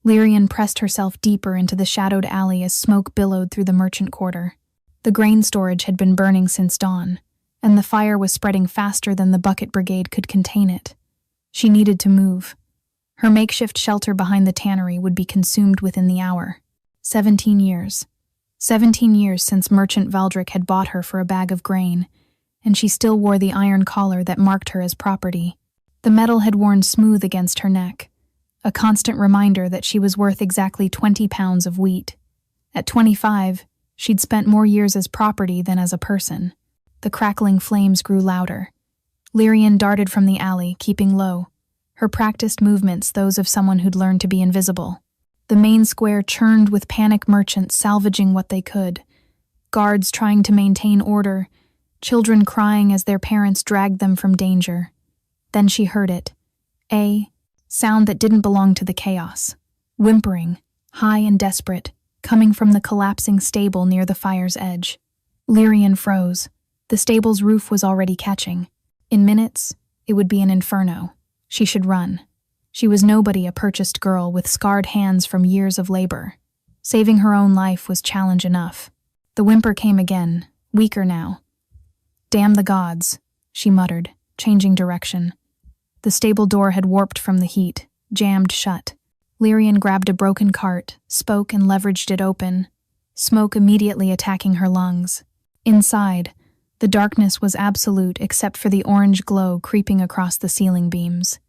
Lyrian pressed herself deeper into the shadowed alley as smoke billowed through the merchant quarter. The grain storage had been burning since dawn, and the fire was spreading faster than the bucket brigade could contain it. She needed to move. Her makeshift shelter behind the tannery would be consumed within the hour. 17 years. 17 years since Merchant Valdric had bought her for a bag of grain, and she still wore the iron collar that marked her as property. The metal had worn smooth against her neck, a constant reminder that she was worth exactly 20 pounds of wheat. At 25, she'd spent more years as property than as a person. The crackling flames grew louder. Lyrian darted from the alley, keeping low, her practiced movements those of someone who'd learned to be invisible. The main square churned with panicked merchants salvaging what they could, guards trying to maintain order, children crying as their parents dragged them from danger. Then she heard it. A sound that didn't belong to the chaos. Whimpering, high and desperate, coming from the collapsing stable near the fire's edge. Lyrian froze. The stable's roof was already catching. In minutes, it would be an inferno. She should run. She was nobody, a purchased girl with scarred hands from years of labor. Saving her own life was challenge enough. The whimper came again, weaker now. "Damn the gods," she muttered, changing direction. The stable door had warped from the heat, jammed shut. Lyrian grabbed a broken cart, spoke and leveraged it open, smoke immediately attacking her lungs. Inside, the darkness was absolute except for the orange glow creeping across the ceiling beams.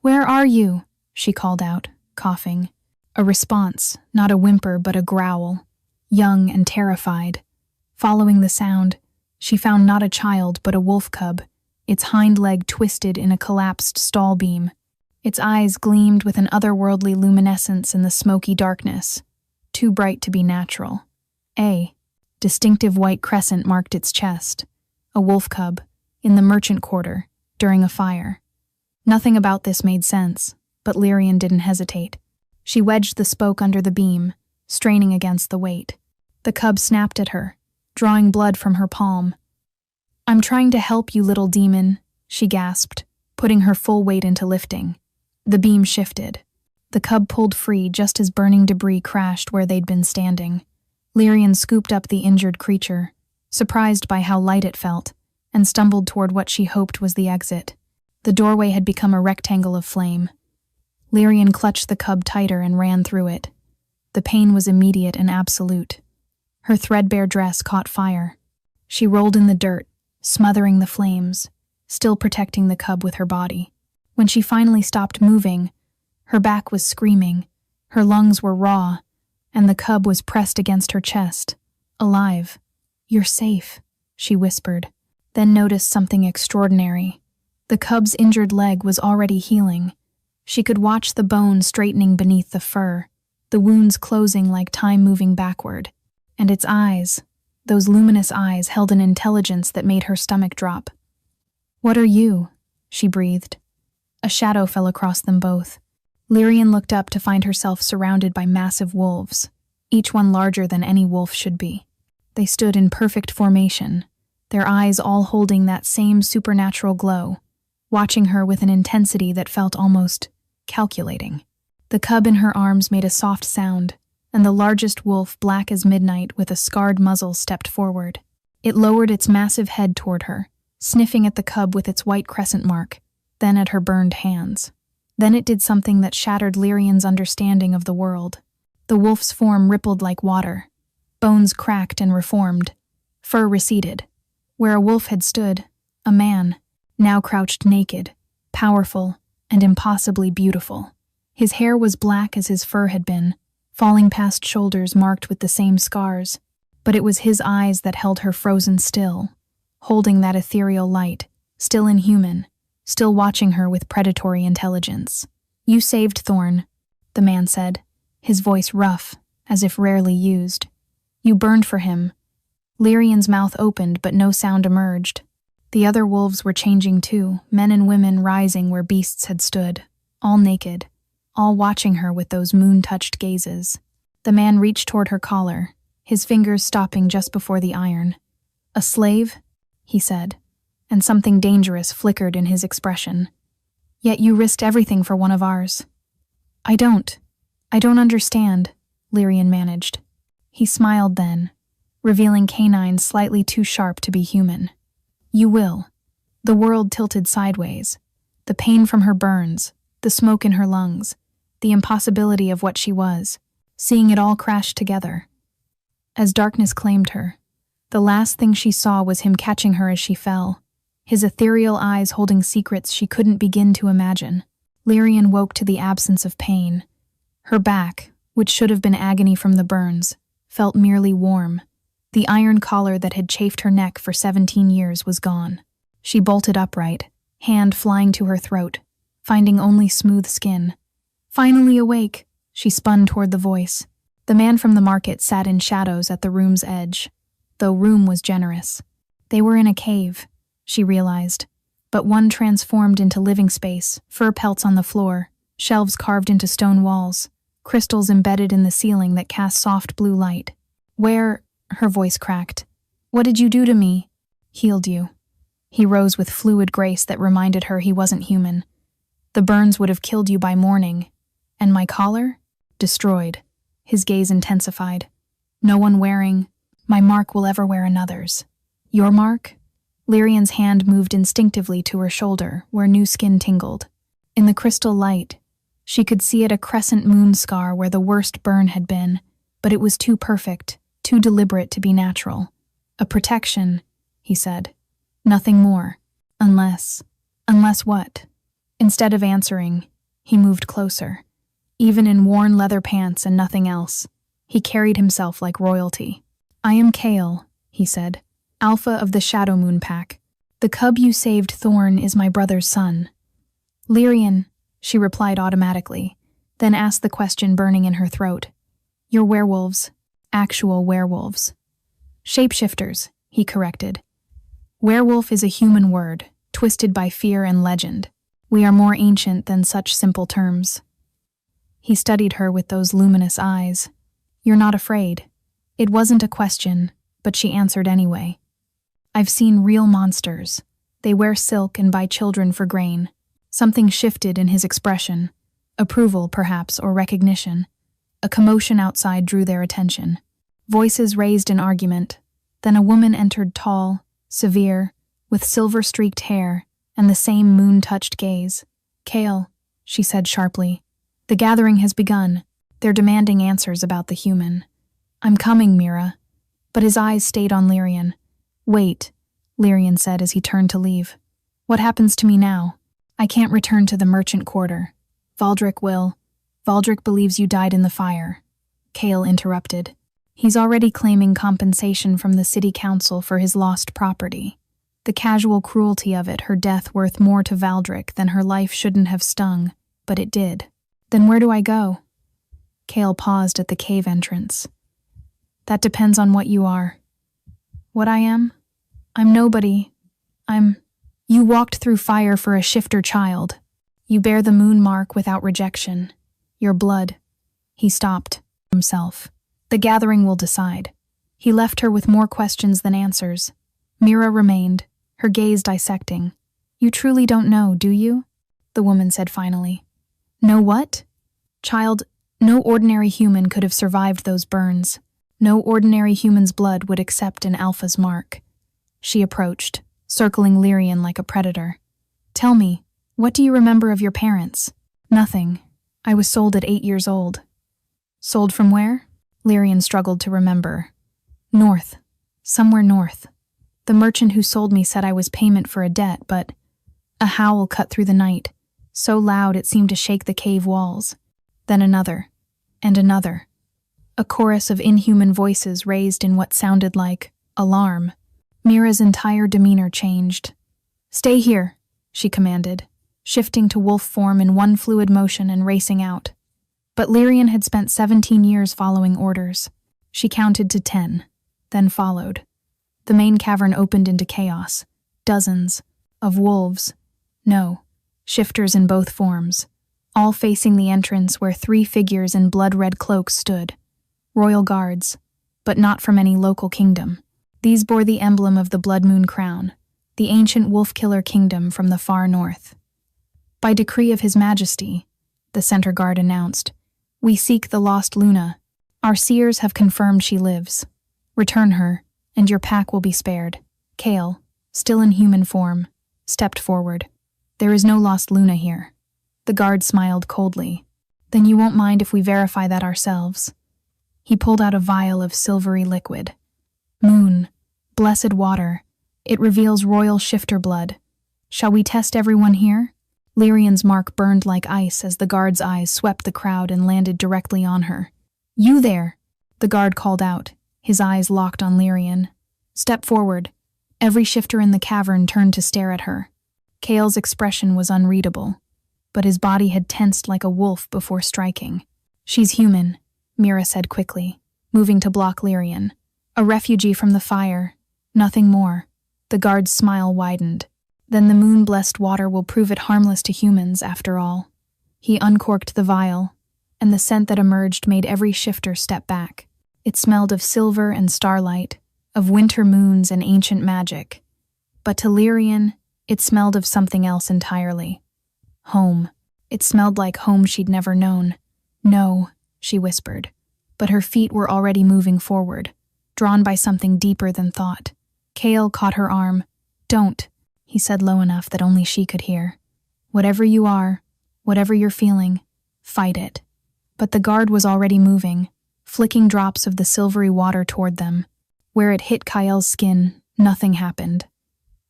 "Where are you?" she called out, coughing. A response, not a whimper but a growl, young and terrified. Following the sound, she found not a child but a wolf cub, its hind leg twisted in a collapsed stall beam. Its eyes gleamed with an otherworldly luminescence in the smoky darkness, too bright to be natural. A distinctive white crescent marked its chest, a wolf cub, in the merchant quarter, during a fire. Nothing about this made sense, but Lyrian didn't hesitate. She wedged the spoke under the beam, straining against the weight. The cub snapped at her, drawing blood from her palm. "I'm trying to help you, little demon," she gasped, putting her full weight into lifting. The beam shifted. The cub pulled free just as burning debris crashed where they'd been standing. Lyrian scooped up the injured creature, surprised by how light it felt, and stumbled toward what she hoped was the exit. The doorway had become a rectangle of flame. Lyrian clutched the cub tighter and ran through it. The pain was immediate and absolute. Her threadbare dress caught fire. She rolled in the dirt, smothering the flames, still protecting the cub with her body. When she finally stopped moving, her back was screaming, her lungs were raw, and the cub was pressed against her chest, alive. "You're safe," she whispered, then noticed something extraordinary. The cub's injured leg was already healing. She could watch the bone straightening beneath the fur, the wounds closing like time moving backward. And its eyes, those luminous eyes, held an intelligence that made her stomach drop. "What are you?" she breathed. A shadow fell across them both. Lyrian looked up to find herself surrounded by massive wolves, each one larger than any wolf should be. They stood in perfect formation, their eyes all holding that same supernatural glow, watching her with an intensity that felt almost calculating. The cub in her arms made a soft sound, and the largest wolf, black as midnight with a scarred muzzle, stepped forward. It lowered its massive head toward her, sniffing at the cub with its white crescent mark, then at her burned hands. Then it did something that shattered Lyrian's understanding of the world. The wolf's form rippled like water. Bones cracked and reformed. Fur receded. Where a wolf had stood, a man, now crouched naked, powerful, and impossibly beautiful. His hair was black as his fur had been, falling past shoulders marked with the same scars, but it was his eyes that held her frozen still, holding that ethereal light, still inhuman, still watching her with predatory intelligence. "You saved Thorn," the man said, his voice rough, as if rarely used. "You burned for him." Lyrian's mouth opened, but no sound emerged. The other wolves were changing too, men and women rising where beasts had stood, all naked, all watching her with those moon-touched gazes. The man reached toward her collar, his fingers stopping just before the iron. "A slave?" he said, and something dangerous flickered in his expression. "Yet you risked everything for one of ours." "I don't. I don't understand, Lyrian managed. He smiled then, revealing canines slightly too sharp to be human. You will. The world tilted sideways. The pain from her burns, the smoke in her lungs, the impossibility of what she was, seeing it all crash together. As darkness claimed her, the last thing she saw was him catching her as she fell, his ethereal eyes holding secrets she couldn't begin to imagine. Lyrian woke to the absence of pain. Her back, which should have been agony from the burns, felt merely warm. The iron collar that had chafed her neck for 17 years was gone. She bolted upright, hand flying to her throat, finding only smooth skin. Finally awake, she spun toward the voice. The man from the market sat in shadows at the room's edge, though room was generous. They were in a cave, she realized, but one transformed into living space, fur pelts on the floor, shelves carved into stone walls, crystals embedded in the ceiling that cast soft blue light. Where, her voice cracked, what did you do to me? Healed you. He rose with fluid grace that reminded her he wasn't human. The burns would have killed you by morning. And my collar? Destroyed. His gaze intensified. No one wearing my mark will ever wear another's. Your mark? Lyrian's hand moved instinctively to her shoulder, where new skin tingled. In the crystal light, she could see it a crescent moon scar where the worst burn had been, but it was too perfect, too deliberate to be natural. A protection, he said. Nothing more. Unless what? Instead of answering, he moved closer. Even in worn leather pants and nothing else, he carried himself like royalty. I am Kale, he said, Alpha of the Shadow Moon Pack. The cub you saved, Thorn, is my brother's son. Lyrian, she replied automatically, then asked the question burning in her throat. You're werewolves. Actual werewolves. Shapeshifters, he corrected. Werewolf is a human word, twisted by fear and legend. We are more ancient than such simple terms. He studied her with those luminous eyes. You're not afraid. It wasn't a question, but she answered anyway. I've seen real monsters. They wear silk and buy children for grain. Something shifted in his expression. Approval, perhaps, or recognition. A commotion outside drew their attention. Voices raised in argument. Then a woman entered, tall, severe, with silver-streaked hair and the same moon-touched gaze. Kale, she said sharply. The gathering has begun. They're demanding answers about the human. I'm coming, Mira. But his eyes stayed on Lyrian. Wait, Lyrian said as he turned to leave. What happens to me now? I can't return to the merchant quarter. Valdrick will. Valdrick believes you died in the fire. Kale interrupted. He's already claiming compensation from the city council for his lost property. The casual cruelty of it, her death worth more to Valdrick than her life shouldn't have stung, but it did. Then where do I go? Kale paused at the cave entrance. That depends on what you are. What I am? I'm nobody. You walked through fire for a shifter child. You bear the moon mark without rejection. Your blood. He stopped himself. The gathering will decide. He left her with more questions than answers. Mira remained, her gaze dissecting. You truly don't know, do you? The woman said finally. Know what? Child, no ordinary human could have survived those burns. No ordinary human's blood would accept an alpha's mark. She approached, circling Lyrian like a predator. Tell me, what do you remember of your parents? Nothing. I was sold at 8 years old. Sold from where? Lyrian struggled to remember. North. Somewhere north. The merchant who sold me said I was payment for a debt, but... A howl cut through the night, so loud it seemed to shake the cave walls. Then another. And another. A chorus of inhuman voices raised in what sounded like alarm. Mira's entire demeanor changed. Stay here, she commanded, shifting to wolf form in one fluid motion and racing out. But Lyrian had spent 17 years following orders. She counted to 10, then followed. The main cavern opened into chaos. Dozens of wolves. No, shifters in both forms, all facing the entrance where 3 figures in blood-red cloaks stood. Royal guards, but not from any local kingdom. These bore the emblem of the Bloodmoon crown, the ancient wolf-killer kingdom from the far north. By decree of His Majesty, the center guard announced, We seek the lost Luna. Our seers have confirmed she lives. Return her, and your pack will be spared. Kale, still in human form, stepped forward. There is no lost Luna here. The guard smiled coldly. Then you won't mind if we verify that ourselves. He pulled out a vial of silvery liquid. Moon, blessed water. It reveals royal shifter blood. Shall we test everyone here? Lyrian's mark burned like ice as the guard's eyes swept the crowd and landed directly on her. You there! The guard called out, his eyes locked on Lyrian. Step forward. Every shifter in the cavern turned to stare at her. Kale's expression was unreadable, but his body had tensed like a wolf before striking. She's human, Mira said quickly, moving to block Lyrian. A refugee from the fire, nothing more. The guard's smile widened. Then the moon-blessed water will prove it harmless to humans, after all. He uncorked the vial, and the scent that emerged made every shifter step back. It smelled of silver and starlight, of winter moons and ancient magic. But to Lyrian, it smelled of something else entirely. Home. It smelled like home she'd never known. No, she whispered, but her feet were already moving forward, drawn by something deeper than thought. Kale caught her arm. Don't, he said low enough that only she could hear. Whatever you are, whatever you're feeling, fight it. But the guard was already moving, flicking drops of the silvery water toward them. Where it hit Kael's skin, nothing happened.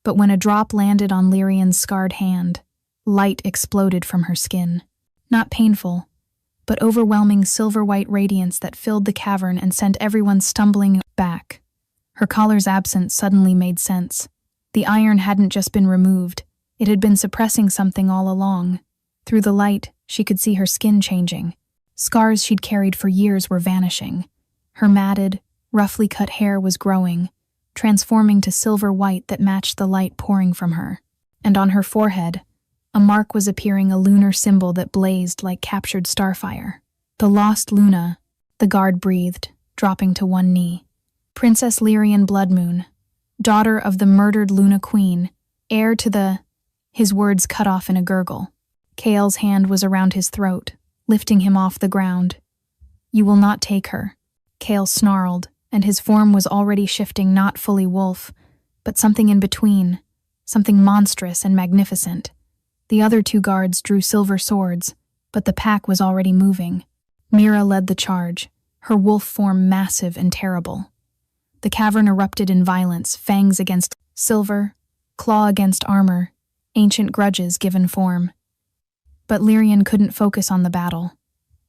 But when a drop landed on Lyrian's scarred hand, light exploded from her skin. Not painful, but overwhelming silver-white radiance that filled the cavern and sent everyone stumbling back. Her collar's absence suddenly made sense. The iron hadn't just been removed, it had been suppressing something all along. Through the light, she could see her skin changing. Scars she'd carried for years were vanishing. Her matted, roughly cut hair was growing, transforming to silver white that matched the light pouring from her. And on her forehead, a mark was appearing, a lunar symbol that blazed like captured starfire. The lost Luna, the guard breathed, dropping to one knee. Princess Lyrian Bloodmoon, daughter of the murdered Luna Queen, heir to the... His words cut off in a gurgle. Kale's hand was around his throat, lifting him off the ground. You will not take her. Kale snarled, and his form was already shifting, not fully wolf, but something in between, something monstrous and magnificent. The other two guards drew silver swords, but the pack was already moving. Mira led the charge, her wolf form massive and terrible. The cavern erupted in violence, fangs against silver, claw against armor, ancient grudges given form. But Lyrian couldn't focus on the battle.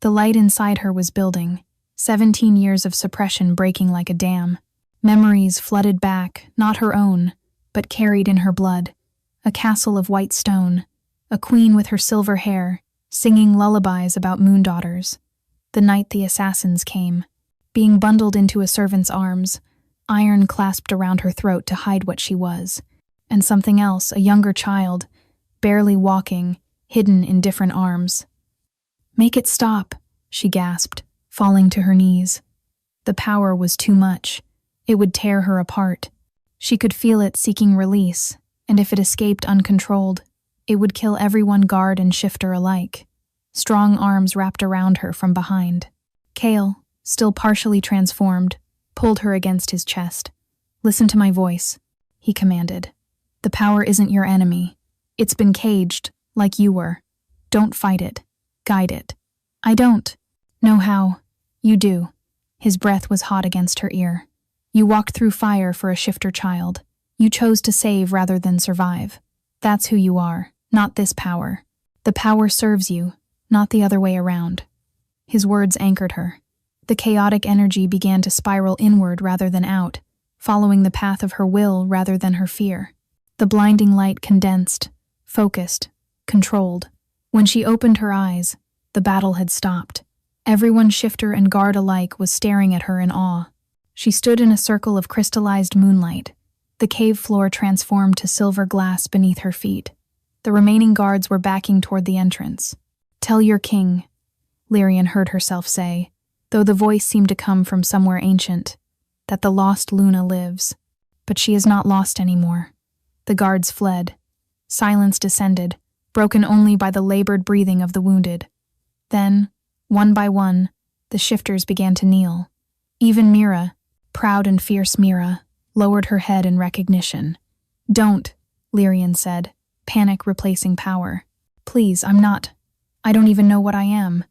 The light inside her was building, 17 years of suppression breaking like a dam. Memories flooded back, not her own, but carried in her blood. A castle of white stone, a queen with her silver hair, singing lullabies about moondaughters. The night the assassins came, being bundled into a servant's arms, iron clasped around her throat to hide what she was, and something else, a younger child, barely walking, hidden in different arms. Make it stop, she gasped, falling to her knees. The power was too much. It would tear her apart. She could feel it seeking release, and if it escaped uncontrolled, it would kill everyone, guard and shifter alike. Strong arms wrapped around her from behind. Kale, still partially transformed, pulled her against his chest. Listen to my voice, he commanded. The power isn't your enemy. It's been caged, like you were. Don't fight it. Guide it. I don't know how. You do. His breath was hot against her ear. You walked through fire for a shifter child. You chose to save rather than survive. That's who you are, not this power. The power serves you, not the other way around. His words anchored her. The chaotic energy began to spiral inward rather than out, following the path of her will rather than her fear. The blinding light condensed, focused, controlled. When she opened her eyes, the battle had stopped. Everyone, shifter and guard alike, was staring at her in awe. She stood in a circle of crystallized moonlight. The cave floor transformed to silver glass beneath her feet. The remaining guards were backing toward the entrance. Tell your king, Lyrian heard herself say, though the voice seemed to come from somewhere ancient, that the lost Luna lives. But she is not lost anymore. The guards fled. Silence descended, broken only by the labored breathing of the wounded. Then, One by one, the shifters began to kneel. Even Mira, proud and fierce Mira, lowered her head in recognition. "Don't," Lyrian said, panic replacing power. "Please, I don't even know what I am."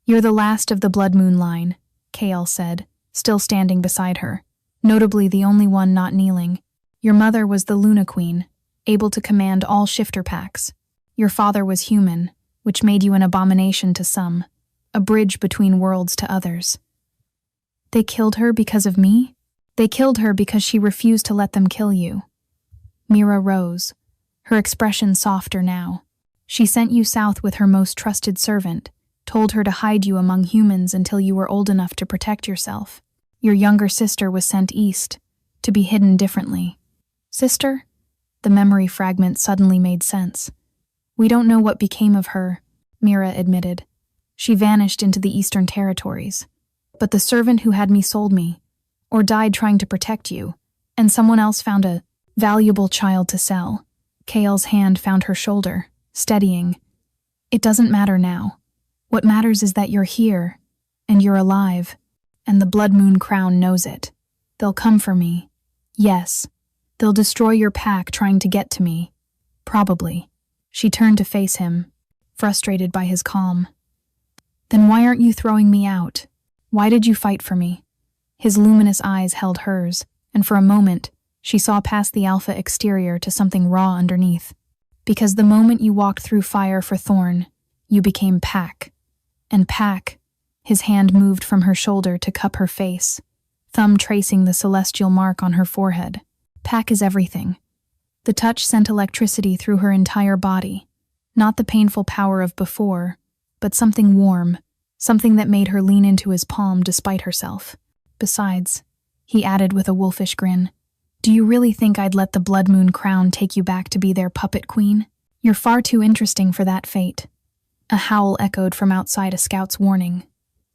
"You're the last of the Bloodmoon line," Kael said, still standing beside her, notably the only one not kneeling. "Your mother was the Luna Queen, able to command all shifter packs. Your father was human, which made you an abomination to some, a bridge between worlds to others." "They killed her because of me?" "They killed her because she refused to let them kill you." Mira rose, her expression softer now. "She sent you south with her most trusted servant, told her to hide you among humans until you were old enough to protect yourself. Your younger sister was sent east, to be hidden differently." "Sister?" The memory fragment suddenly made sense. "We don't know what became of her," Mira admitted. "She vanished into the Eastern Territories. But the servant who had me sold me, or died trying to protect you, and someone else found a valuable child to sell." Kael's hand found her shoulder, steadying. "It doesn't matter now. What matters is that you're here, and you're alive, and the Bloodmoon crown knows it. They'll come for me. Yes, they'll destroy your pack trying to get to me. Probably." She turned to face him, frustrated by his calm. "Then why aren't you throwing me out? Why did you fight for me?" His luminous eyes held hers, and for a moment, she saw past the alpha exterior to something raw underneath. "Because the moment you walked through fire for Thorn, you became Pack. And Pack," his hand moved from her shoulder to cup her face, thumb tracing the celestial mark on her forehead. "Pack is everything." The touch sent electricity through her entire body, not the painful power of before, but something warm, something that made her lean into his palm despite herself. "Besides," he added with a wolfish grin, "do you really think I'd let the Bloodmoon crown take you back to be their puppet queen? You're far too interesting for that fate." A howl echoed from outside a scout's warning.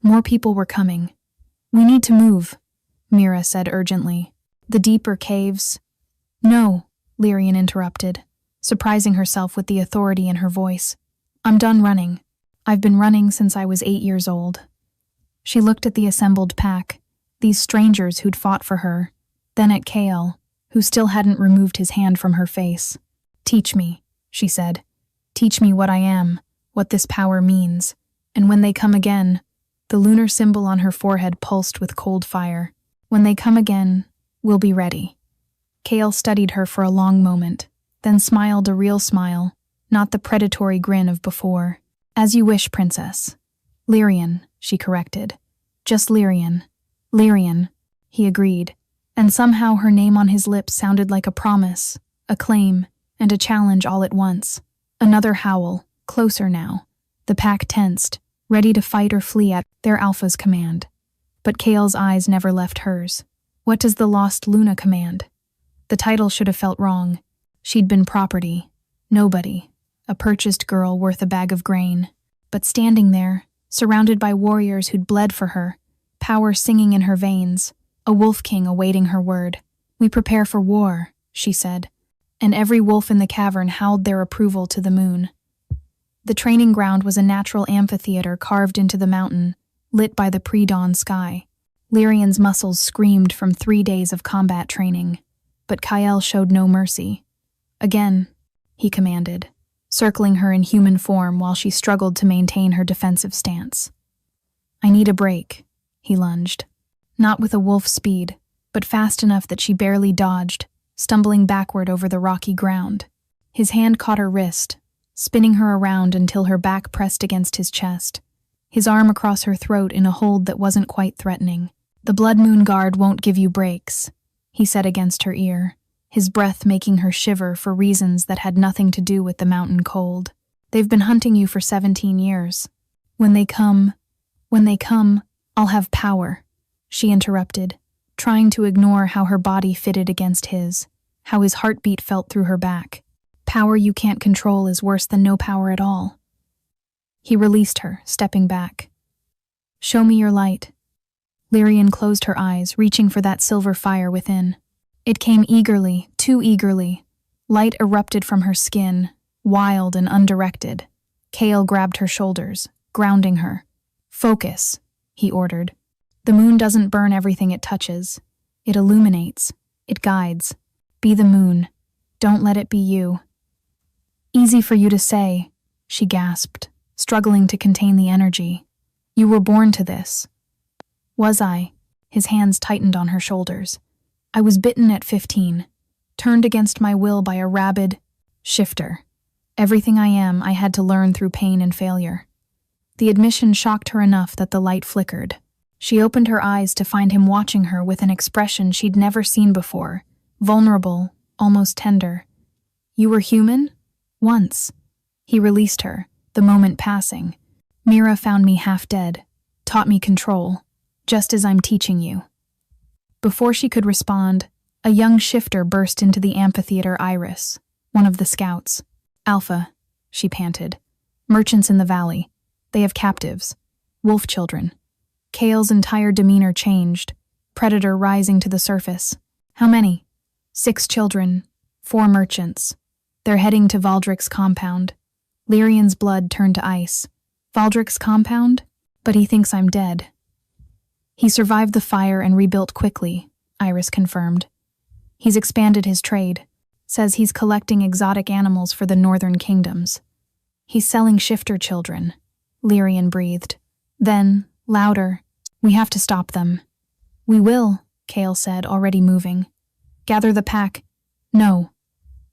More people were coming. "We need to move," Mira said urgently. "The deeper caves—" "No," Lyrian interrupted, surprising herself with the authority in her voice. "I'm done running. I've been running since I was 8 years old." She looked at the assembled pack, these strangers who'd fought for her, then at Kael, who still hadn't removed his hand from her face. "Teach me," she said. "Teach me what I am, what this power means, and when they come again," the lunar symbol on her forehead pulsed with cold fire. "When they come again, we'll be ready." Kael studied her for a long moment, then smiled a real smile, not the predatory grin of before. "As you wish, princess." "Lyrian," she corrected. "Just Lyrian." "Lyrian," he agreed, and somehow her name on his lips sounded like a promise, a claim, and a challenge all at once. Another howl, closer now. The pack tensed, ready to fight or flee at their alpha's command. But Kael's eyes never left hers. What does the lost Luna command? The title should have felt wrong. She'd been property, nobody, a purchased girl worth a bag of grain. But standing there, surrounded by warriors who'd bled for her, power singing in her veins, a wolf king awaiting her word. "We prepare for war," she said, and every wolf in the cavern howled their approval to the moon. The training ground was a natural amphitheater carved into the mountain, lit by the pre-dawn sky. Lyrian's muscles screamed from 3 days of combat training, but Kael showed no mercy. "Again," he commanded, circling her in human form while she struggled to maintain her defensive stance. "I need a break," he lunged. Not with a wolf's speed, but fast enough that she barely dodged, stumbling backward over the rocky ground. His hand caught her wrist, spinning her around until her back pressed against his chest, his arm across her throat in a hold that wasn't quite threatening. "The Bloodmoon Guard won't give you breaks," he said against her ear, his breath making her shiver for reasons that had nothing to do with the mountain cold. "They've been hunting you for 17 years. When they come, I'll have power," she interrupted, trying to ignore how her body fitted against his, how his heartbeat felt through her back. "Power you can't control is worse than no power at all." He released her, stepping back. "Show me your light." Lyrian closed her eyes, reaching for that silver fire within. It came eagerly, too eagerly. Light erupted from her skin, wild and undirected. Kael grabbed her shoulders, grounding her. Focus, he ordered. The moon doesn't burn everything it touches. It illuminates. It guides. Be the moon. Don't let it be you. Easy for you to say, she gasped, struggling to contain the energy. You were born to this. Was I? His hands tightened on her shoulders. I was bitten at 15, turned against my will by a rabid shifter. Everything I am, I had to learn through pain and failure. The admission shocked her enough that the light flickered. She opened her eyes to find him watching her with an expression she'd never seen before, vulnerable, almost tender. You were human? Once. He released her, the moment passing. Mira found me half dead, taught me control, just as I'm teaching you. Before she could respond, a young shifter burst into the amphitheater. Iris, one of the scouts. Alpha, she panted. Merchants in the valley. They have captives. Wolf children. Kale's entire demeanor changed, predator rising to the surface. How many? 6 children, 4 merchants. They're heading to Valdrick's compound. Lyrian's blood turned to ice. Valdrick's compound? But he thinks I'm dead. He survived the fire and rebuilt quickly, Iris confirmed. He's expanded his trade. Says he's collecting exotic animals for the northern kingdoms. He's selling shifter children, Lyrian breathed. Then, louder, we have to stop them. We will, Kale said, already moving. Gather the pack. No.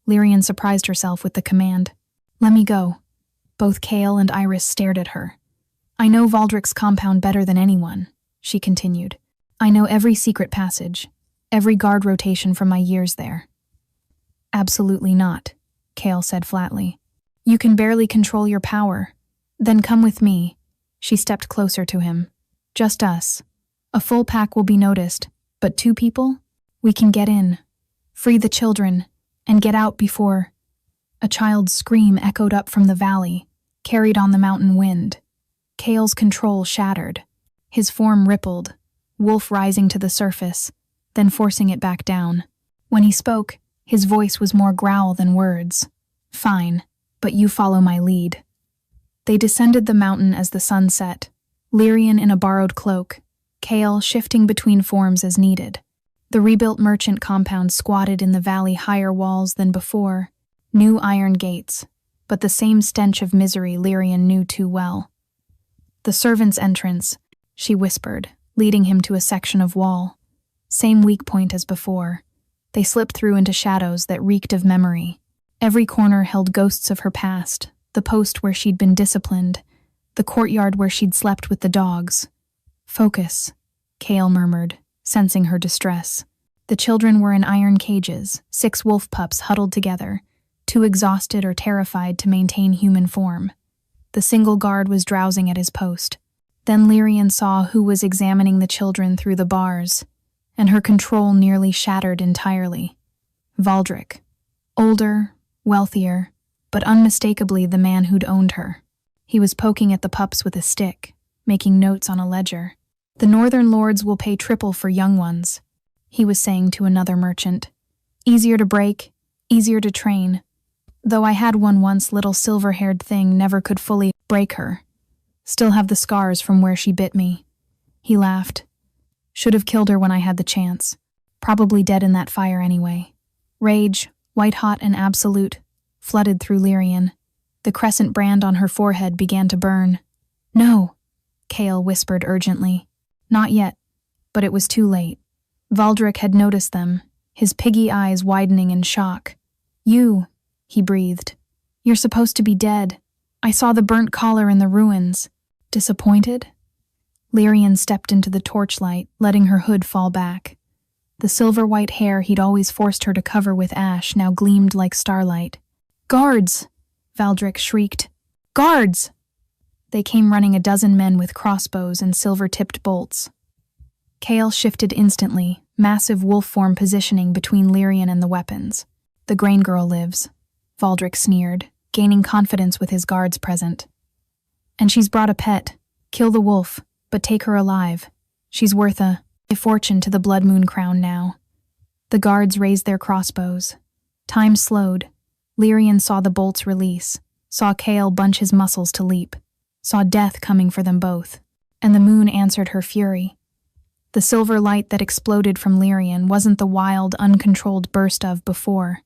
Lyrian surprised herself with the command. Let me go. Both Kale and Iris stared at her. I know Valdrick's compound better than anyone, she continued. I know every secret passage, every guard rotation from my years there. Absolutely not, Kale said flatly. You can barely control your power. Then come with me. She stepped closer to him. Just us. A full pack will be noticed, but 2 people? We can get in, free the children, and get out before... A child's scream echoed up from the valley, carried on the mountain wind. Kale's control shattered. His form rippled, wolf rising to the surface, then forcing it back down. When he spoke, his voice was more growl than words. Fine, but you follow my lead. They descended the mountain as the sun set, Lyrian in a borrowed cloak, Kale shifting between forms as needed. The rebuilt merchant compound squatted in the valley, higher walls than before, new iron gates, but the same stench of misery Lyrian knew too well. The servant's entrance, she whispered, leading him to a section of wall. Same weak point as before. They slipped through into shadows that reeked of memory. Every corner held ghosts of her past, the post where she'd been disciplined, the courtyard where she'd slept with the dogs. Focus, Kale murmured, sensing her distress. The children were in iron cages, 6 wolf pups huddled together, too exhausted or terrified to maintain human form. The single guard was drowsing at his post. Then Lyrian saw who was examining the children through the bars, and her control nearly shattered entirely. Valdrick. Older, wealthier, but unmistakably the man who'd owned her. He was poking at the pups with a stick, making notes on a ledger. The northern lords will pay triple for young ones, he was saying to another merchant. Easier to break, easier to train. Though I had one once, little silver-haired thing never could fully break her. Still have the scars from where she bit me. He laughed. Should have killed her when I had the chance. Probably dead in that fire anyway. Rage, white-hot and absolute, flooded through Lyrian. The crescent brand on her forehead began to burn. No, Kale whispered urgently. Not yet, but it was too late. Valdrick had noticed them, his piggy eyes widening in shock. You, he breathed. You're supposed to be dead. I saw the burnt collar in the ruins. Disappointed? Lyrian stepped into the torchlight, letting her hood fall back. The silver-white hair he'd always forced her to cover with ash now gleamed like starlight. Guards! Valdrick shrieked. Guards! They came running, a dozen men with crossbows and silver-tipped bolts. Kale shifted instantly, massive wolf form positioning between Lyrian and the weapons. The Grain Girl lives, Valdrick sneered, gaining confidence with his guards present. And she's brought a pet. Kill the wolf, but take her alive. She's worth a fortune to the Bloodmoon crown now. The guards raised their crossbows. Time slowed. Lyrian saw the bolts release, saw Kale bunch his muscles to leap, saw death coming for them both. and the moon answered her fury. The silver light that exploded from Lyrian wasn't the wild, uncontrolled burst of before.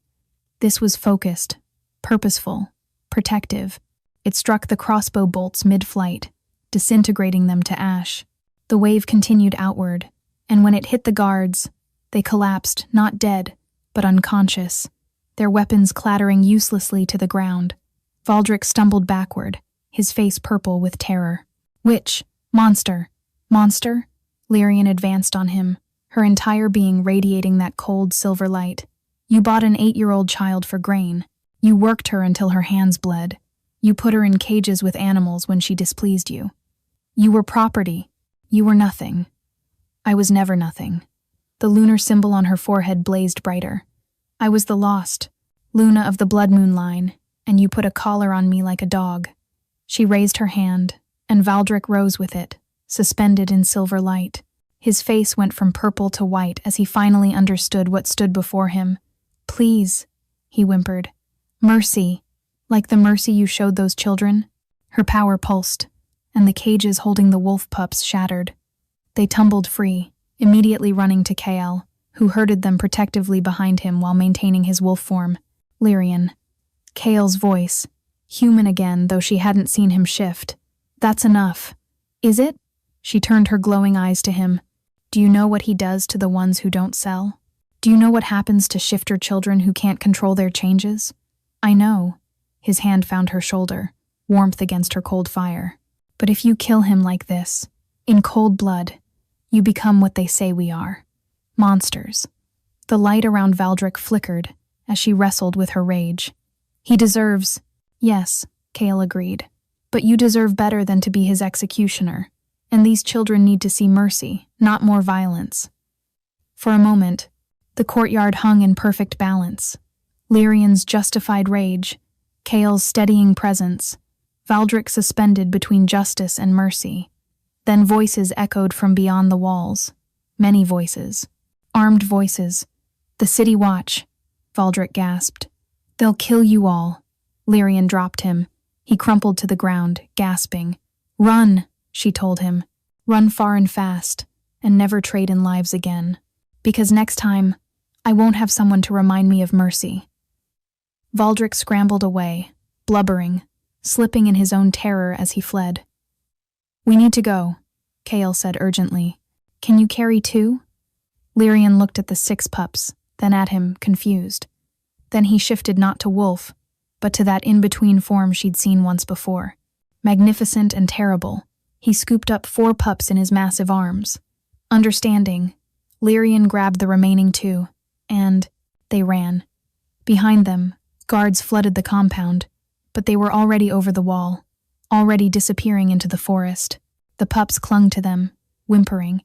This was focused, purposeful, protective. It struck the crossbow bolts mid-flight, disintegrating them to ash. The wave continued outward, and when it hit the guards, they collapsed, not dead, but unconscious, their weapons clattering uselessly to the ground. Valdric stumbled backward, his face purple with terror. Witch! Monster! Monster? Lyrian advanced on him, her entire being radiating that cold silver light. You bought an 8-year-old child for grain. You worked her until her hands bled. You put her in cages with animals when she displeased you. You were property. You were nothing. I was never nothing. The lunar symbol on her forehead blazed brighter. I was the lost, Luna of the Bloodmoon line, and you put a collar on me like a dog. She raised her hand, and Valdric rose with it, suspended in silver light. His face went from purple to white as he finally understood what stood before him. Please, he whimpered. Mercy, like the mercy you showed those children. Her power pulsed, and the cages holding the wolf pups shattered. They tumbled free, immediately running to Kael, who herded them protectively behind him while maintaining his wolf form. Lyrian. Kael's voice, human again, though she hadn't seen him shift. That's enough. Is it? She turned her glowing eyes to him. Do you know what he does to the ones who don't sell? Do you know what happens to shifter children who can't control their changes? I know. His hand found her shoulder, warmth against her cold fire. But if you kill him like this, in cold blood, you become what they say we are. Monsters. The light around Valdric flickered as she wrestled with her rage. He deserves... Yes, Kael agreed. But you deserve better than to be his executioner. And these children need to see mercy, not more violence. For a moment, the courtyard hung in perfect balance. Lyrian's justified rage, Kael's steadying presence, Valdric suspended between justice and mercy. Then voices echoed from beyond the walls. Many voices. Armed voices. The city watch, Valdric gasped. They'll kill you all. Lyrian dropped him. He crumpled to the ground, gasping. Run, she told him. Run far and fast, and never trade in lives again. Because next time, I won't have someone to remind me of mercy. Valdric scrambled away, blubbering, slipping in his own terror as he fled. We need to go, Kael said urgently. Can you carry 2? Lyrian looked at the 6 pups, then at him, confused. Then he shifted not to wolf, but to that in-between form she'd seen once before. Magnificent and terrible, he scooped up 4 pups in his massive arms. Understanding, Lyrian grabbed the remaining 2, and they ran. Behind them, guards flooded the compound, but they were already over the wall, already disappearing into the forest. The pups clung to them, whimpering,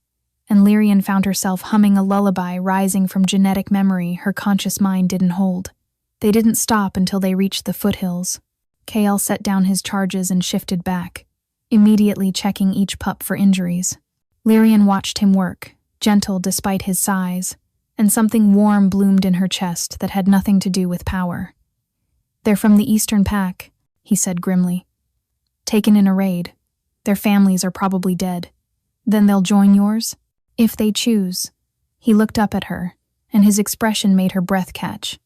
and Lyrian found herself humming a lullaby rising from genetic memory her conscious mind didn't hold. They didn't stop until they reached the foothills. Kael set down his charges and shifted back, immediately checking each pup for injuries. Lyrian watched him work, gentle despite his size, and something warm bloomed in her chest that had nothing to do with power. They're from the Eastern Pack, he said grimly. Taken in a raid. Their families are probably dead. Then they'll join yours? If they choose. He looked up at her, and his expression made her breath catch.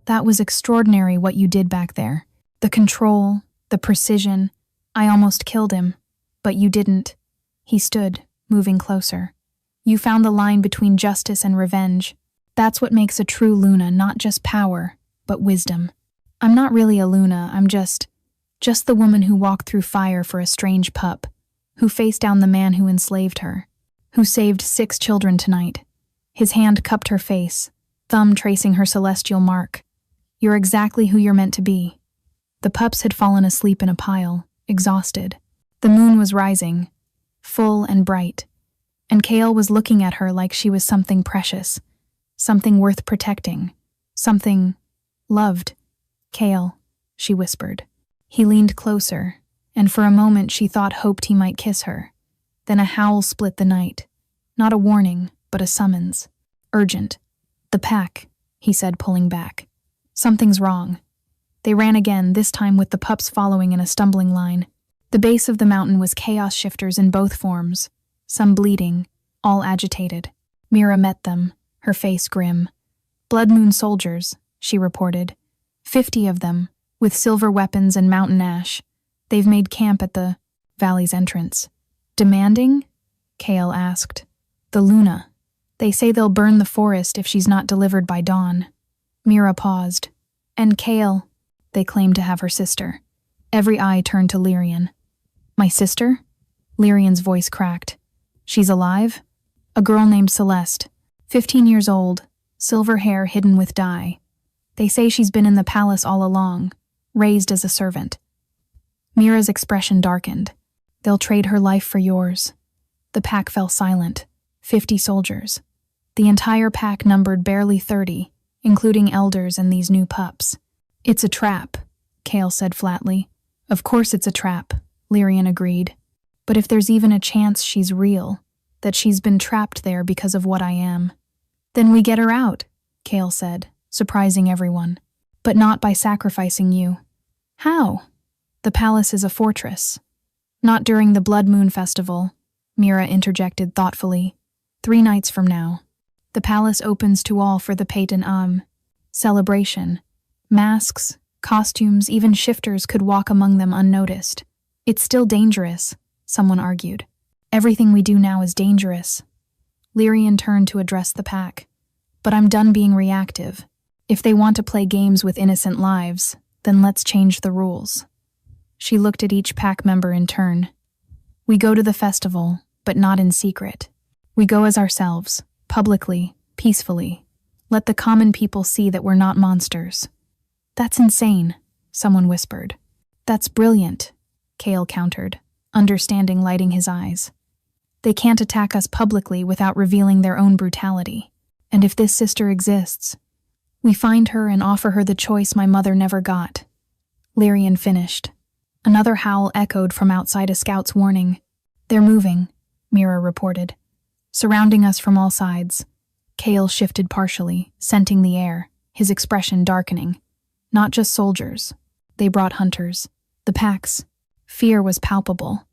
That was extraordinary what you did back there. The control, the precision. I almost killed him, but you didn't. He stood, moving closer. You found the line between justice and revenge. That's what makes a true Luna, not just power, but wisdom. I'm not really a Luna, I'm just the woman who walked through fire for a strange pup, who faced down the man who enslaved her, who saved 6 children tonight. His hand cupped her face, thumb tracing her celestial mark. You're exactly who you're meant to be. The pups had fallen asleep in a pile, exhausted. The moon was rising, full and bright, and Kael was looking at her like she was something precious, something worth protecting, something loved. Kael, she whispered. He leaned closer, and for a moment she hoped he might kiss her. Then a howl split the night. Not a warning, but a summons. Urgent. The pack, he said, pulling back. Something's wrong. They ran again, this time with the pups following in a stumbling line. The base of the mountain was chaos shifters in both forms, some bleeding, all agitated. Mira met them, her face grim. Bloodmoon soldiers, she reported. 50 of them, with silver weapons and mountain ash. They've made camp at the valley's entrance. Demanding? Kale asked. The Luna. They say they'll burn the forest if she's not delivered by dawn. Mira paused. And Kale, they claimed to have her sister. Every eye turned to Lyrian. My sister? Lyrian's voice cracked. She's alive? A girl named Celeste, 15 years old, silver hair hidden with dye. They say she's been in the palace all along, raised as a servant. Mira's expression darkened. They'll trade her life for yours. The pack fell silent. 50 soldiers. The entire pack numbered barely 30, including elders and these new pups. It's a trap, Kale said flatly. Of course it's a trap, Lyrian agreed. But if there's even a chance she's real, that she's been trapped there because of what I am, then we get her out, Kale said, surprising everyone. But not by sacrificing you. How? The palace is a fortress. Not during the Bloodmoon festival, Mira interjected thoughtfully. 3 nights from now. The palace opens to all for the Payton celebration. Masks, costumes, even shifters could walk among them unnoticed. It's still dangerous, someone argued. Everything we do now is dangerous. Lyrian turned to address the pack. But I'm done being reactive. If they want to play games with innocent lives, then let's change the rules. She looked at each pack member in turn. We go to the festival, but not in secret. We go as ourselves, publicly, peacefully. Let the common people see that we're not monsters. That's insane, someone whispered. That's brilliant, Kale countered, understanding lighting his eyes. They can't attack us publicly without revealing their own brutality. And if this sister exists, we find her and offer her the choice my mother never got. Lyrian finished. Another howl echoed from outside a scout's warning. They're moving, Mira reported. Surrounding us from all sides. Kale shifted partially, scenting the air, his expression darkening. Not just soldiers. They brought hunters. The packs. Fear was palpable.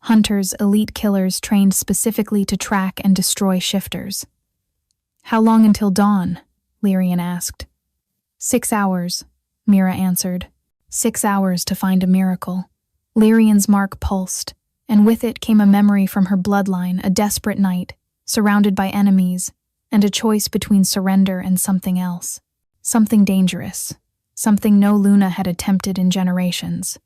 Hunters, elite killers trained specifically to track and destroy shifters. How long until dawn? Lyrian asked. 6 hours, Mira answered. 6 hours to find a miracle. Lyrian's mark pulsed, and with it came a memory from her bloodline, a desperate night, surrounded by enemies, and a choice between surrender and something else. Something dangerous. Something no Luna had attempted in generations.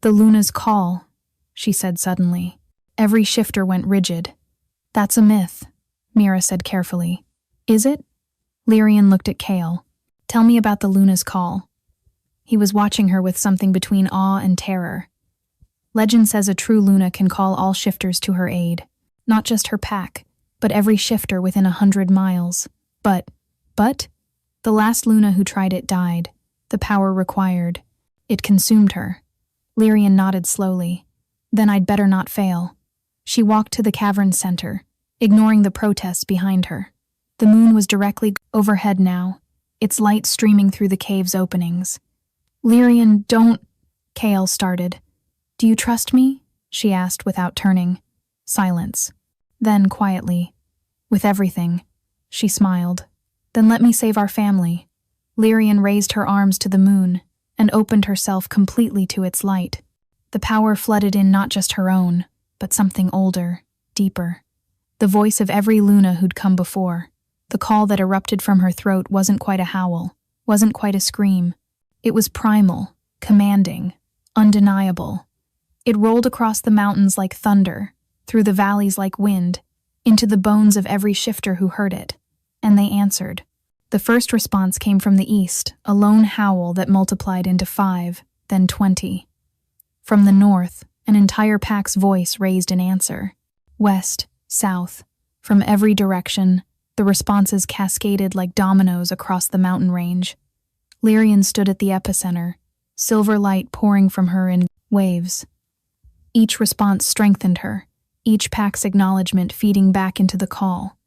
The Luna's call, she said suddenly. Every shifter went rigid. That's a myth, Mira said carefully. Is it? Lyrian looked at Kale. Tell me about the Luna's call. He was watching her with something between awe and terror. Legend says a true Luna can call all shifters to her aid. Not just her pack, but every shifter within 100 miles. But? The last Luna who tried it died. The power required. It consumed her. Lyrian nodded slowly. Then I'd better not fail. She walked to the cavern's center, ignoring the protests behind her. The moon was directly overhead now, its light streaming through the cave's openings. Lyrian, don't... Kale started. Do you trust me? She asked without turning. Silence. Then, quietly. With everything. She smiled. Then let me save our family. Lyrian raised her arms to the moon and opened herself completely to its light. The power flooded in not just her own, but something older, deeper. The voice of every Luna who'd come before. The call that erupted from her throat wasn't quite a howl, wasn't quite a scream. It was primal, commanding, undeniable. It rolled across the mountains like thunder, through the valleys like wind, into the bones of every shifter who heard it. And they answered. The first response came from the east, a lone howl that multiplied into 5, then 20. From the north, an entire pack's voice raised an answer. West, south, from every direction, the responses cascaded like dominoes across the mountain range. Lyrian stood at the epicenter, silver light pouring from her in waves. Each response strengthened her, each pack's acknowledgement feeding back into the call.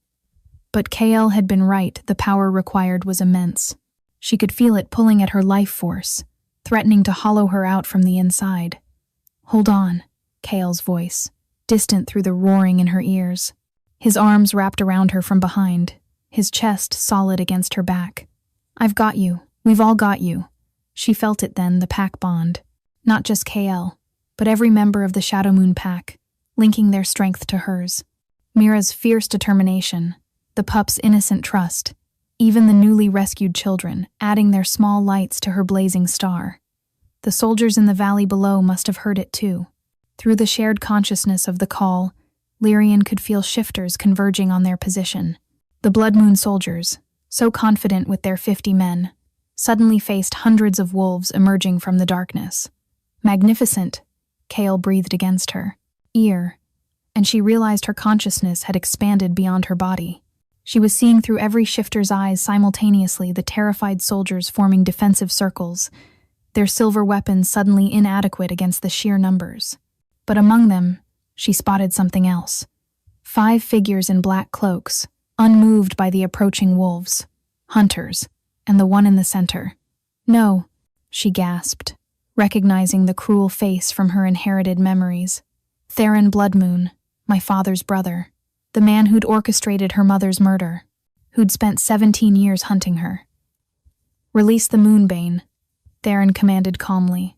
But Kale had been right, the power required was immense. She could feel it pulling at her life force, threatening to hollow her out from the inside. Hold on, Kael's voice, distant through the roaring in her ears. His arms wrapped around her from behind, his chest solid against her back. "I've got you. We've all got you." She felt it then, the pack bond. Not just Kael, but every member of the Shadow Moon pack, linking their strength to hers. Mira's fierce determination, the pup's innocent trust, even the newly rescued children, adding their small lights to her blazing star. The soldiers in the valley below must have heard it too. Through the shared consciousness of the call, Lyrian could feel shifters converging on their position. The Bloodmoon soldiers, so confident with their 50 men, suddenly faced hundreds of wolves emerging from the darkness. "Magnificent," Kael breathed against her ear, and she realized her consciousness had expanded beyond her body. She was seeing through every shifter's eyes simultaneously, the terrified soldiers forming defensive circles, their silver weapons suddenly inadequate against the sheer numbers. But among them, she spotted something else. 5 figures in black cloaks, unmoved by the approaching wolves, hunters, and the one in the center. "No," she gasped, recognizing the cruel face from her inherited memories. "Theron Bloodmoon, my father's brother, the man who'd orchestrated her mother's murder, who'd spent 17 years hunting her." "Release the Moonbane," Theron commanded calmly.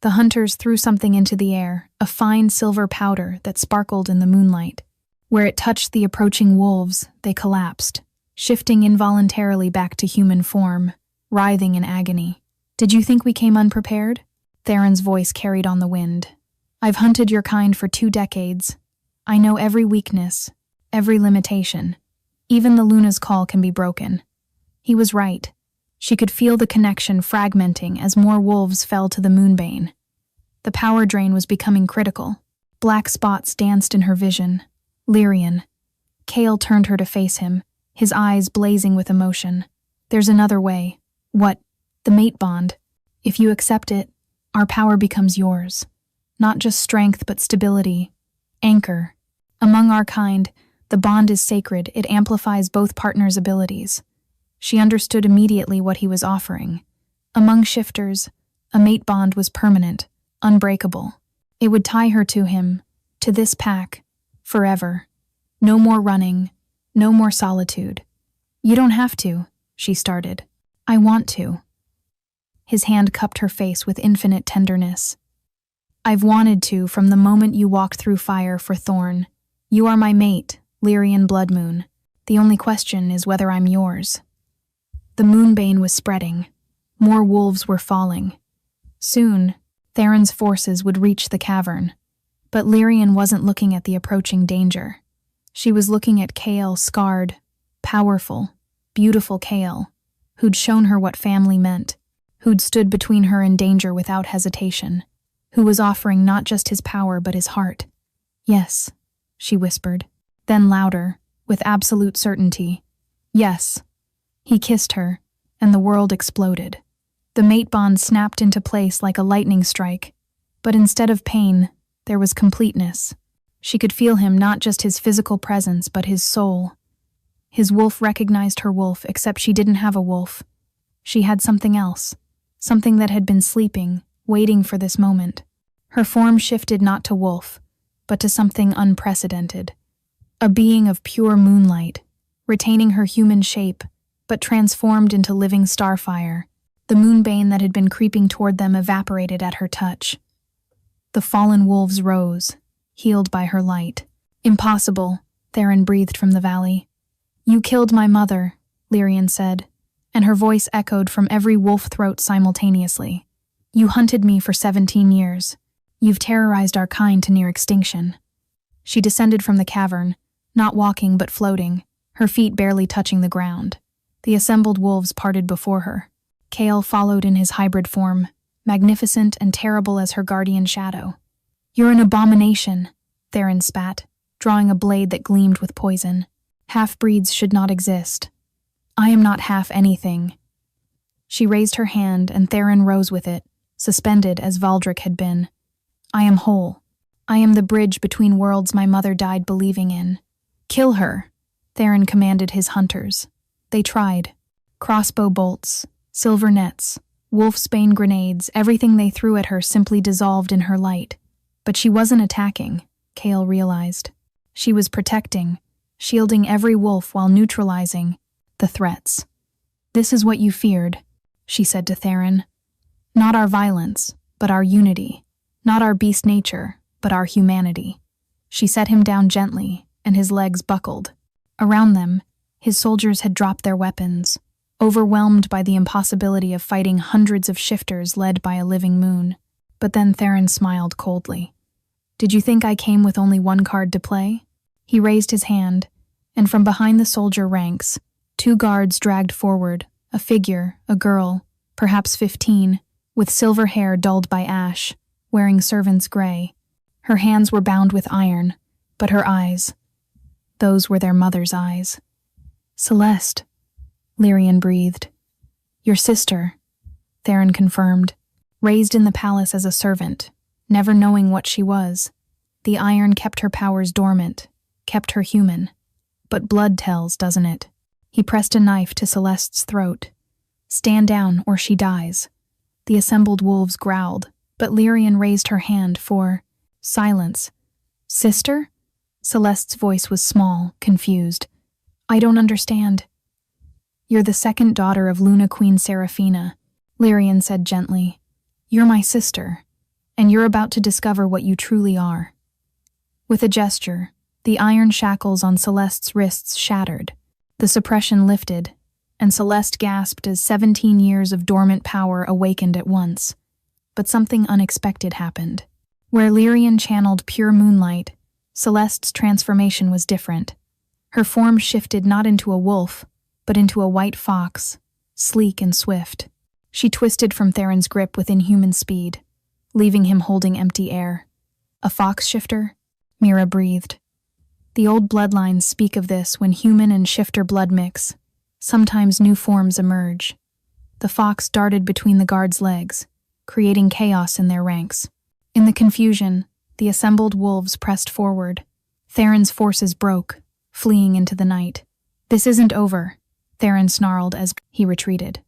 The hunters threw something into the air, a fine silver powder that sparkled in the moonlight. Where it touched the approaching wolves, they collapsed, shifting involuntarily back to human form, writhing in agony. "Did you think we came unprepared?" Theron's voice carried on the wind. "I've hunted your kind for 2 decades. I know every weakness, every limitation. Even the Luna's call can be broken." He was right. She could feel the connection fragmenting as more wolves fell to the Moonbane. The power drain was becoming critical. Black spots danced in her vision. Lyrian. Kael turned her to face him, his eyes blazing with emotion. "There's another way." "What?" "The mate bond. If you accept it, our power becomes yours. Not just strength, but stability. Anchor. Among our kind, the bond is sacred. It amplifies both partners' abilities." She understood immediately what he was offering. Among shifters, a mate bond was permanent, unbreakable. It would tie her to him, to this pack, forever. No more running, no more solitude. "You don't have to," she started. "I want to." His hand cupped her face with infinite tenderness. "I've wanted to from the moment you walked through fire for Thorn. You are my mate, Lyrian Bloodmoon. The only question is whether I'm yours." The Moonbane was spreading. More wolves were falling. Soon, Theron's forces would reach the cavern. But Lyrian wasn't looking at the approaching danger. She was looking at Kael, scarred, powerful, beautiful Kael, who'd shown her what family meant, who'd stood between her and danger without hesitation, who was offering not just his power but his heart. "Yes," she whispered, then louder, with absolute certainty. "Yes." He kissed her, and the world exploded. The mate bond snapped into place like a lightning strike, but instead of pain, there was completeness. She could feel him, not just his physical presence, but his soul. His wolf recognized her wolf, except she didn't have a wolf. She had something else, something that had been sleeping, waiting for this moment. Her form shifted not to wolf, but to something unprecedented. A being of pure moonlight, retaining her human shape, but transformed into living starfire. The Moonbane that had been creeping toward them evaporated at her touch. The fallen wolves rose, healed by her light. "Impossible," Theron breathed from the valley. "You killed my mother," Lyrian said, and her voice echoed from every wolf throat simultaneously. "You hunted me for 17 years. You've terrorized our kind to near extinction." She descended from the cavern, not walking but floating, her feet barely touching the ground. The assembled wolves parted before her. Kael followed in his hybrid form, magnificent and terrible as her guardian shadow. "You're an abomination," Theron spat, drawing a blade that gleamed with poison. "Half-breeds should not exist. I am not half anything." She raised her hand, and Theron rose with it, suspended as Valdric had been. "I am whole. I am the bridge between worlds my mother died believing in." "Kill her," Theron commanded his hunters. They tried. Crossbow bolts, silver nets, wolfsbane grenades, everything they threw at her simply dissolved in her light. But she wasn't attacking, Kale realized. She was protecting, shielding every wolf while neutralizing the threats. "This is what you feared," she said to Theron. "Not our violence, but our unity. Not our beast nature, but our humanity." She set him down gently, and his legs buckled. Around them, his soldiers had dropped their weapons, overwhelmed by the impossibility of fighting hundreds of shifters led by a living moon. But then Theron smiled coldly. "Did you think I came with only one card to play?" He raised his hand, and from behind the soldier ranks, 2 guards dragged forward, a figure, a girl, perhaps 15, with silver hair dulled by ash, wearing servant's gray. Her hands were bound with iron, but her eyes, those were their mother's eyes. "Celeste," Lyrian breathed. "Your sister," Theron confirmed. "Raised in the palace as a servant, never knowing what she was. The iron kept her powers dormant, kept her human. But blood tells, doesn't it?" He pressed a knife to Celeste's throat. "Stand down, or she dies." The assembled wolves growled, but Lyrian raised her hand for silence. "Sister?" Celeste's voice was small, confused. "I don't understand." "You're the second daughter of Luna Queen Seraphina," Lyrian said gently. "You're my sister, and you're about to discover what you truly are." With a gesture, the iron shackles on Celeste's wrists shattered. The suppression lifted, and Celeste gasped as 17 years of dormant power awakened at once. But something unexpected happened. Where Lyrian channeled pure moonlight, Celeste's transformation was different. Her form shifted not into a wolf, but into a white fox, sleek and swift. She twisted from Theron's grip with inhuman speed, leaving him holding empty air. "A fox shifter?" Mira breathed. The old bloodlines speak of this when human and shifter blood mix. Sometimes new forms emerge. The fox darted between the guards' legs, creating chaos in their ranks. In the confusion, the assembled wolves pressed forward. Theron's forces broke, fleeing into the night. "This isn't over," Theron snarled as he retreated.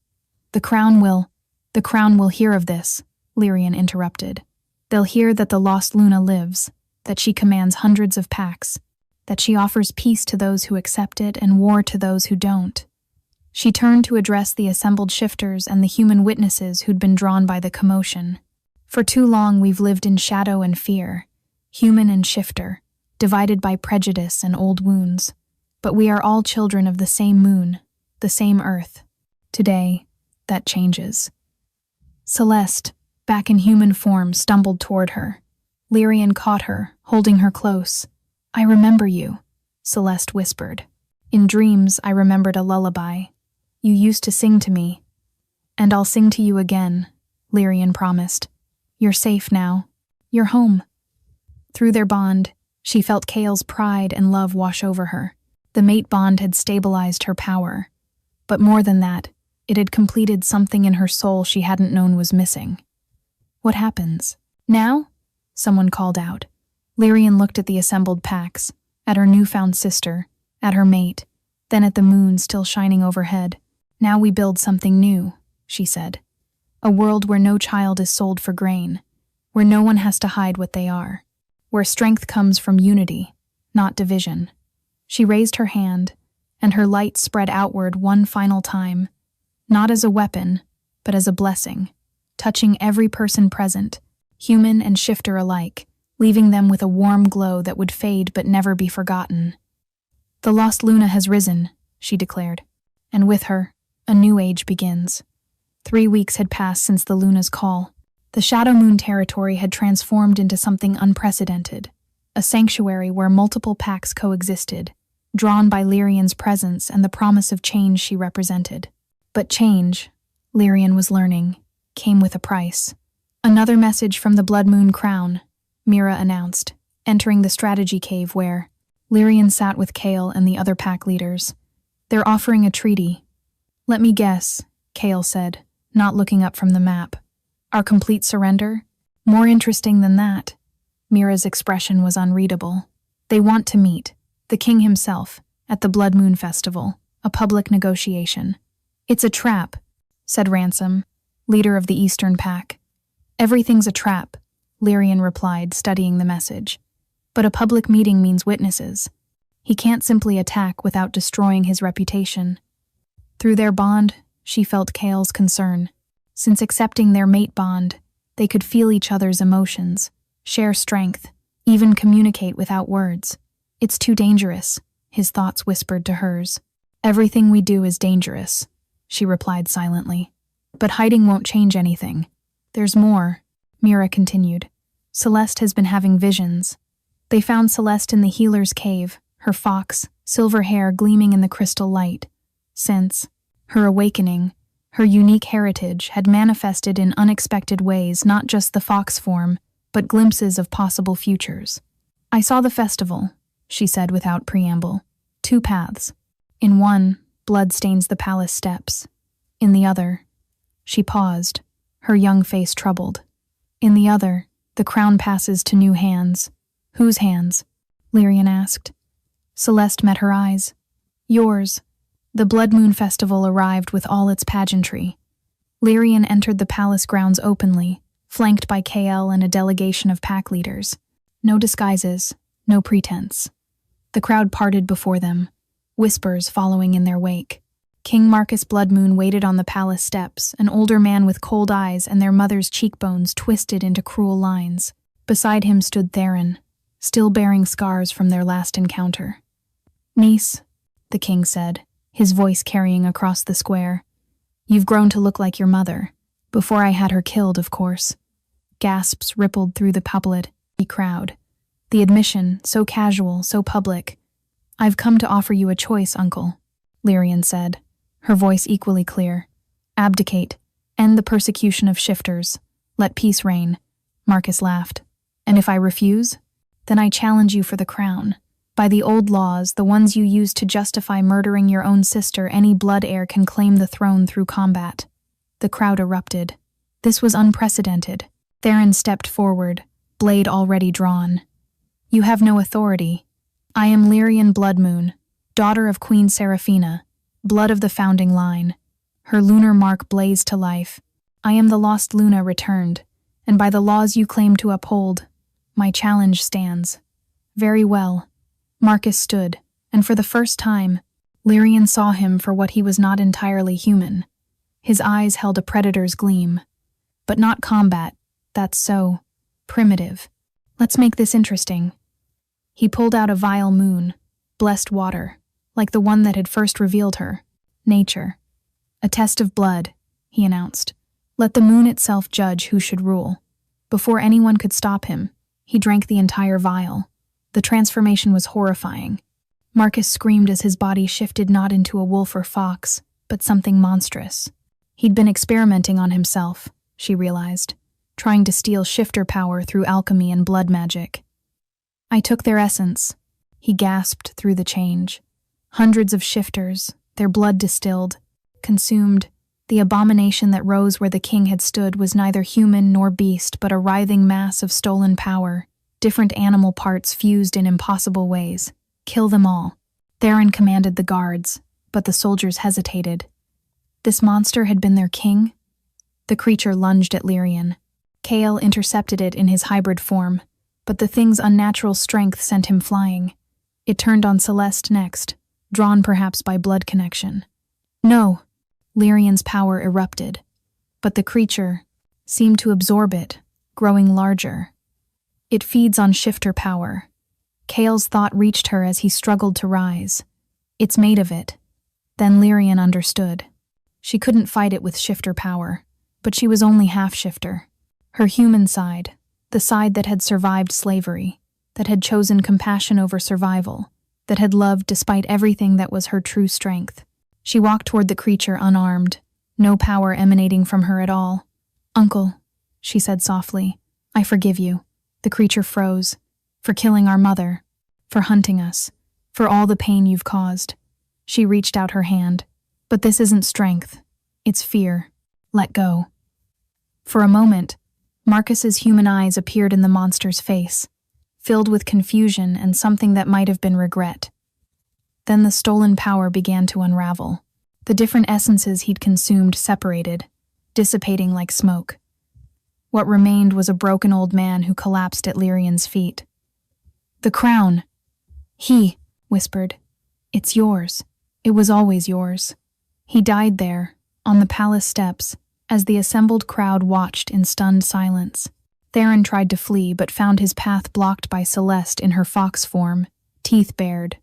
The crown will hear of this," Lyrian interrupted. "They'll hear that the lost Luna lives, that she commands hundreds of packs, that she offers peace to those who accept it and war to those who don't." She turned to address the assembled shifters and the human witnesses who'd been drawn by the commotion. "For too long we've lived in shadow and fear, human and shifter, divided by prejudice and old wounds. But we are all children of the same moon, the same earth. Today, that changes." Celeste, back in human form, stumbled toward her. Lyrian caught her, holding her close. "I remember you," Celeste whispered. "In dreams, I remembered a lullaby. You used to sing to me. And I'll sing to you again," Lyrian promised. "You're safe now. You're home." Through their bond, she felt Kale's pride and love wash over her. The mate bond had stabilized her power. But more than that, it had completed something in her soul she hadn't known was missing. "What happens now?" someone called out. Lyrian looked at the assembled packs, at her newfound sister, at her mate, then at the moon still shining overhead. "Now we build something new," she said. "A world where no child is sold for grain, where no one has to hide what they are, where strength comes from unity, not division." She raised her hand, and her light spread outward one final time, not as a weapon, but as a blessing, touching every person present, human and shifter alike, leaving them with a warm glow that would fade but never be forgotten. "The lost Luna has risen," she declared, "and with her, a new age begins." 3 weeks had passed since the Luna's call. The Shadow Moon territory had transformed into something unprecedented, a sanctuary where multiple packs coexisted, drawn by Lyrian's presence and the promise of change she represented. But change, Lyrian was learning, came with a price. "Another message from the Bloodmoon Crown," Mira announced, entering the strategy cave where Lyrian sat with Kale and the other pack leaders. "They're offering a treaty." "Let me guess," Kale said, not looking up from the map. "Our complete surrender?" "More interesting than that." Mira's expression was unreadable. "They want to meet, the king himself, at the Bloodmoon Festival, a public negotiation." "It's a trap," said Ransom, leader of the Eastern Pack. "Everything's a trap," Lyrian replied, studying the message. But a public meeting means witnesses. He can't simply attack without destroying his reputation. Through their bond, she felt Kale's concern. Since accepting their mate bond, they could feel each other's emotions, share strength, even communicate without words. It's too dangerous, his thoughts whispered to hers. Everything we do is dangerous, she replied silently. But hiding won't change anything. There's more, Mira continued. Celeste has been having visions. They found Celeste in the healer's cave, her fox, silver hair gleaming in the crystal light. Since her awakening, her unique heritage had manifested in unexpected ways, not just the fox form, but glimpses of possible futures. I saw the festival, she said without preamble. 2 paths. In one, blood stains the palace steps. In the other, she paused, her young face troubled. In the other, the crown passes to new hands. Whose hands? Lyrian asked. Celeste met her eyes. Yours. The Bloodmoon festival arrived with all its pageantry. Lyrian entered the palace grounds openly, flanked by KL and a delegation of pack leaders. No disguises, no pretense. The crowd parted before them, whispers following in their wake. King Marcus Bloodmoon waited on the palace steps, an older man with cold eyes and their mother's cheekbones twisted into cruel lines. Beside him stood Theron, still bearing scars from their last encounter. Niece, the king said, his voice carrying across the square. You've grown to look like your mother. Before I had her killed, of course. Gasps rippled through the public crowd. The admission, so casual, so public. I've come to offer you a choice, uncle, Lyrian said, her voice equally clear. Abdicate. End the persecution of shifters. Let peace reign. Marcus laughed. And if I refuse? Then I challenge you for the crown. By the old laws, the ones you used to justify murdering your own sister, any blood heir can claim the throne through combat. The crowd erupted. This was unprecedented. Theron stepped forward, blade already drawn. You have no authority. I am Lyrian Bloodmoon, daughter of Queen Seraphina, blood of the founding line. Her lunar mark blazed to life. I am the lost Luna returned, and by the laws you claim to uphold, my challenge stands. Very well. Marcus stood, and for the first time, Lyrian saw him for what he was, not entirely human. His eyes held a predator's gleam. But not combat. That's so primitive. Let's make this interesting. He pulled out a vial moon, blessed water, like the one that had first revealed her. Nature. A test of blood, he announced. Let the moon itself judge who should rule. Before anyone could stop him, he drank the entire vial. The transformation was horrifying. Marcus screamed as his body shifted not into a wolf or fox, but something monstrous. He'd been experimenting on himself, she realized, trying to steal shifter power through alchemy and blood magic. I took their essence, he gasped through the change. Hundreds of shifters, their blood distilled, consumed. The abomination that rose where the king had stood was neither human nor beast, but a writhing mass of stolen power. Different animal parts fused in impossible ways. Kill them all. Theron commanded the guards, but the soldiers hesitated. This monster had been their king? The creature lunged at Lyrian. Kale intercepted it in his hybrid form, but the thing's unnatural strength sent him flying. It turned on Celeste next, drawn perhaps by blood connection. No! Lyrian's power erupted, but the creature seemed to absorb it, growing larger. It feeds on shifter power. Kale's thought reached her as he struggled to rise. It's made of it. Then Lyrian understood. She couldn't fight it with shifter power, but she was only half shifter. Her human side, the side that had survived slavery, that had chosen compassion over survival, that had loved despite everything that was her true strength. She walked toward the creature unarmed, no power emanating from her at all. Uncle, she said softly, I forgive you. The creature froze. For killing our mother. For hunting us. For all the pain you've caused. She reached out her hand. But this isn't strength. It's fear. Let go. For a moment, Marcus's human eyes appeared in the monster's face, filled with confusion and something that might have been regret. Then the stolen power began to unravel. The different essences he'd consumed separated, dissipating like smoke. What remained was a broken old man who collapsed at Lyrian's feet. "The crown!" "He," whispered. "It's yours. It was always yours." He died there, on the palace steps, as the assembled crowd watched in stunned silence. Theron tried to flee, but found his path blocked by Celeste in her fox form, teeth bared.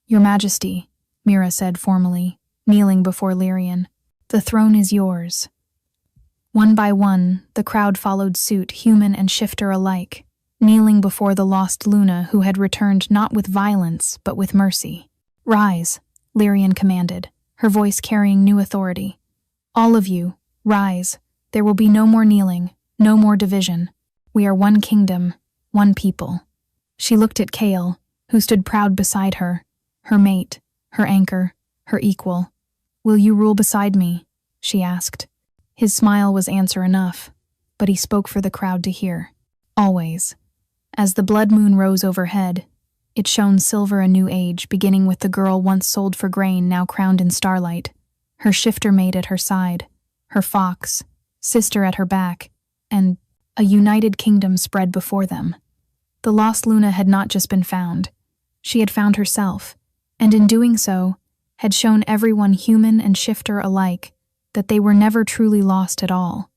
"Your Majesty," Mira said formally, kneeling before Lyrian, "the throne is yours." One by one, the crowd followed suit, human and shifter alike, kneeling before the lost Luna who had returned not with violence, but with mercy. "Rise," Lyrian commanded, her voice carrying new authority. "All of you, rise. There will be no more kneeling, no more division. We are one kingdom, one people." She looked at Kale, who stood proud beside her mate, her anchor, her equal. "Will you rule beside me?" she asked. His smile was answer enough, but he spoke for the crowd to hear. "Always." As the Bloodmoon rose overhead, it shone silver a new age, beginning with the girl once sold for grain, now crowned in starlight, her shifter mate at her side, her fox, sister at her back, and a united kingdom spread before them. The lost Luna had not just been found. She had found herself, and in doing so, had shown everyone, human and shifter alike, that they were never truly lost at all.